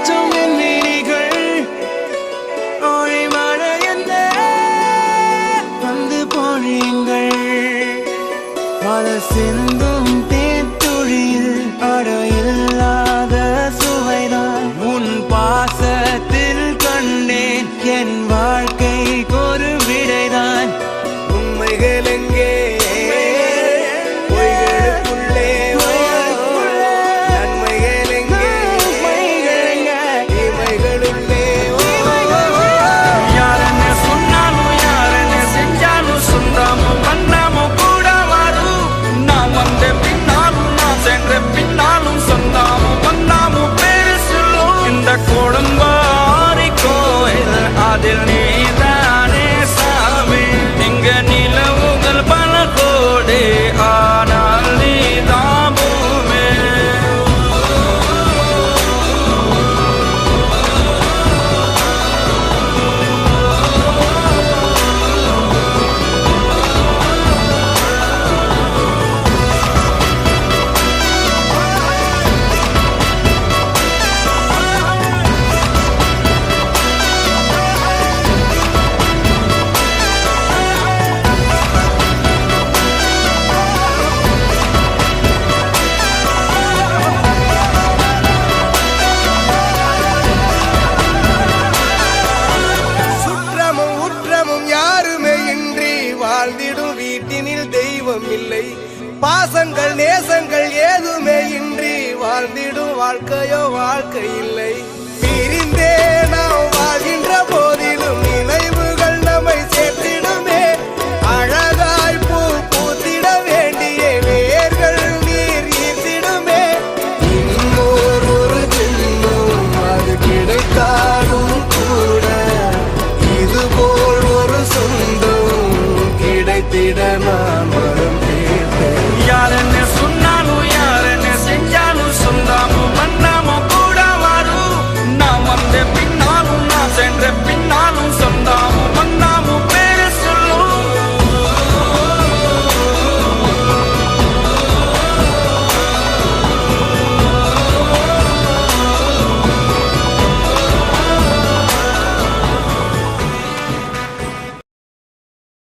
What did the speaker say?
மாற்றும் என் விழிகள் ஒளி மழை என்ன வந்து பொழியுங்கள் பல சிந்தும் தேத்துழியில் அடையில்லாத சுவைதான் உன் பாசத்தில் கண்டேன் என் வாழ்க்கைக்கு ஒரு விடைதான் உண்மைகள் எங்கே வீட்டினில் தெய்வம் இல்லை பாசங்கள் நேசங்கள் ஏதுமே இன்றி வாழ்ந்திடும் வாழ்க்கையோ வாழ்க்கை இல்லை பிரிந்தே நாம் வாழ்கின்ற போதிலும் நினைவு